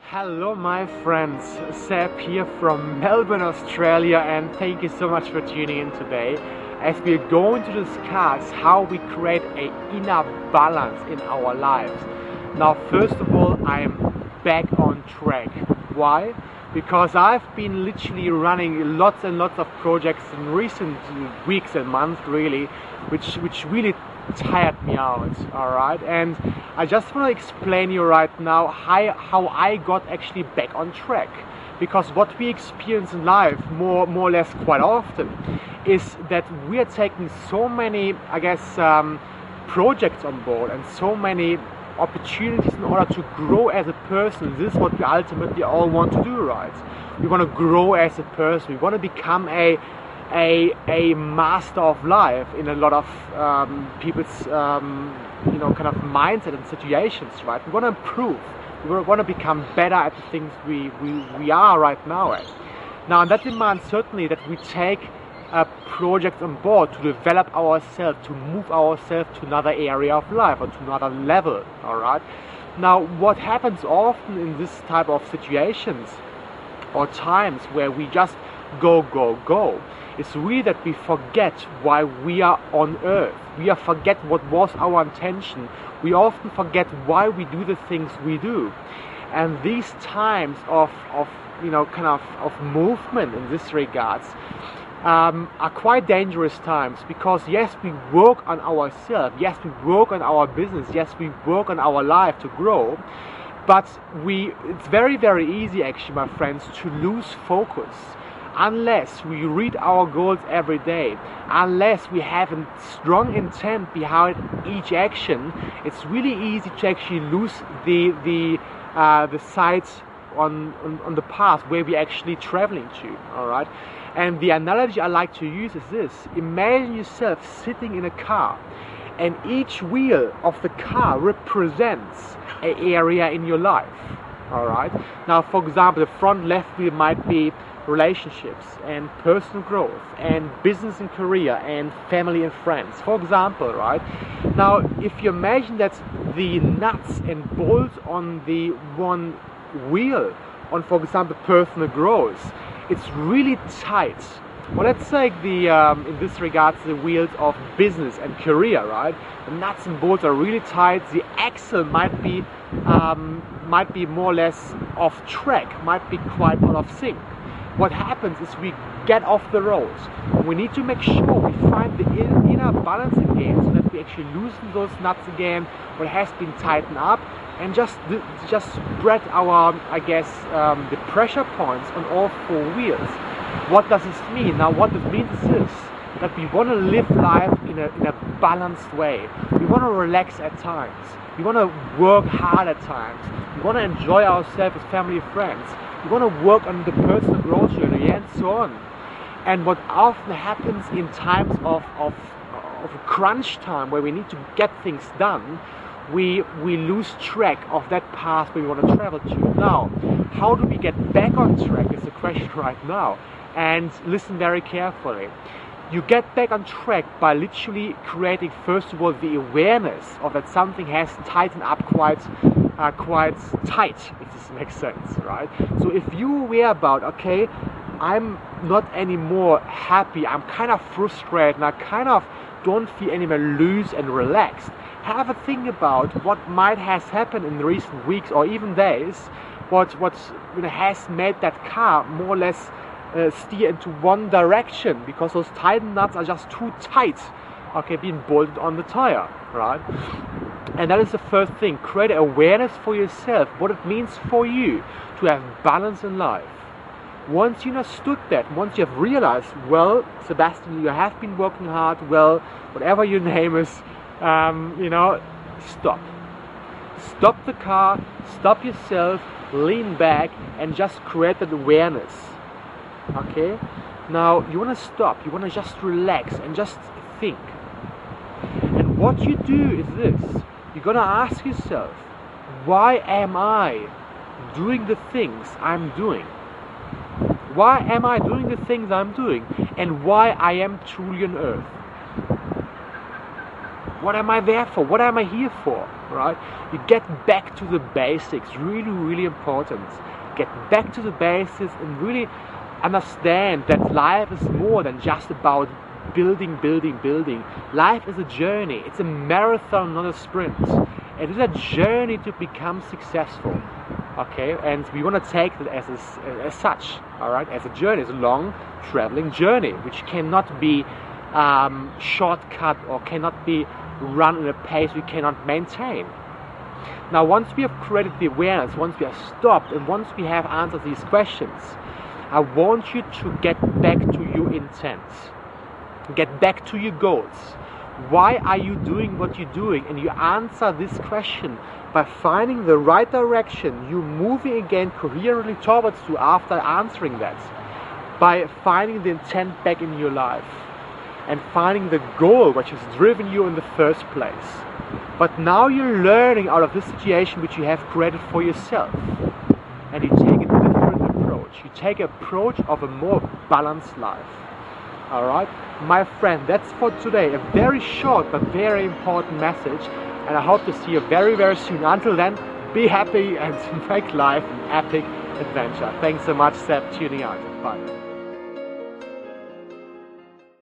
Hello my friends, Seb here from Melbourne, Australia, and thank you so much for tuning in today as we are going to discuss how we create an inner balance in our lives. Now first of all, I am back on track. Why? Because I've been literally running lots and lots of projects in recent weeks and months really, which really tired me out, alright? And I just want to explain you right now how I got actually back on track. Because what we experience in life more or less quite often is that we are taking so many, projects on board and so many opportunities in order to grow as a person. This is what we ultimately all want to do, right? We want to grow as a person. We want to become a master of life in a lot of people's kind of mindset and situations, right? We want to improve. We want to become better at the things we are right now at. Now, and that demands certainly that we take projects on board to develop ourselves, to move ourselves to another area of life or to another level, all right? Now, what happens often in this type of situations or times where we just go, it's really that we forget why we are on earth. We forget what was our intention. We often forget why we do the things we do. And these times of movement in this regards are quite dangerous times, because yes, we work on ourselves, yes, we work on our business, yes, we work on our life to grow, but it's very, very easy actually, my friends, to lose focus unless we read our goals every day, unless we have a strong intent behind each action. It's really easy to actually lose the sight on the path where we're actually traveling to, all right? And the analogy I like to use is this: imagine yourself sitting in a car, and each wheel of the car represents an area in your life, all right? Now, for example, the front left wheel might be relationships and personal growth and business and career and family and friends, for example, right? Now, if you imagine that the nuts and bolts on the one wheel on, for example, personal growth, it's really tight. Well, let's take the in this regards the wheels of business and career, right? The nuts and bolts are really tight. The axle might be more or less off track, might be quite out of sync. What happens is we get off the road. We need to make sure we find the inner balance again, so that we actually loosen those nuts again, what has been tightened up, and just spread our, the pressure points on all four wheels. What does this mean? Now, what this means is this: that we want to live life in a balanced way. We want to relax at times. We want to work hard at times. We want to enjoy ourselves with family and friends. We want to work on the personal growth journey and so on. And what often happens in times of crunch time, where we need to get things done, we lose track of that path we want to travel to. Now, how do we get back on track is the question right now. And listen very carefully. You get back on track by literally creating, first of all, the awareness of that something has tightened up quite tight, if this makes sense, right? So if you're aware about, okay, I'm not anymore happy, I'm kind of frustrated, and I kind of don't feel anymore loose and relaxed, have a think about what might has happened in recent weeks or even days, what has made that car more or less steer into one direction, because those tightened nuts are just too tight, okay, being bolted on the tire, right? And that is the first thing. Create awareness for yourself, what it means for you to have balance in life. Once you understood that, once you have realized, well, Sebastian, you have been working hard, well, whatever your name is, stop. Stop the car, stop yourself, lean back, and just create that awareness. Okay? Now, you want to stop, you want to just relax and just think. And what you do is this: you're going to ask yourself, why am I doing the things I'm doing? Why am I doing the things I'm doing? And why I am truly on earth? What am I there for? What am I here for? Right? You get back to the basics. Really, really important. Get back to the basics and really understand that life is more than just about building. Life is a journey. It's a marathon, not a sprint. It is a journey to become successful. Okay, and we want to take it as such. All right, as a journey, as a long traveling journey, which cannot be shortcut or cannot be run at a pace we cannot maintain. Now, once we have created the awareness, once we have stopped, and once we have answered these questions, I want you to get back to your intent. Get back to your goals. Why are you doing what you're doing? And you answer this question by finding the right direction you're moving again coherently towards to after answering that. By finding the intent back in your life. And finding the goal which has driven you in the first place. But now you're learning out of this situation which you have created for yourself. And you take a different approach. You take an approach of a more balanced life. Alright? My friend, that's for today. A very short but very important message. And I hope to see you very, very soon. Until then, be happy and make life an epic adventure. Thanks so much, Seb, tuning out. Bye.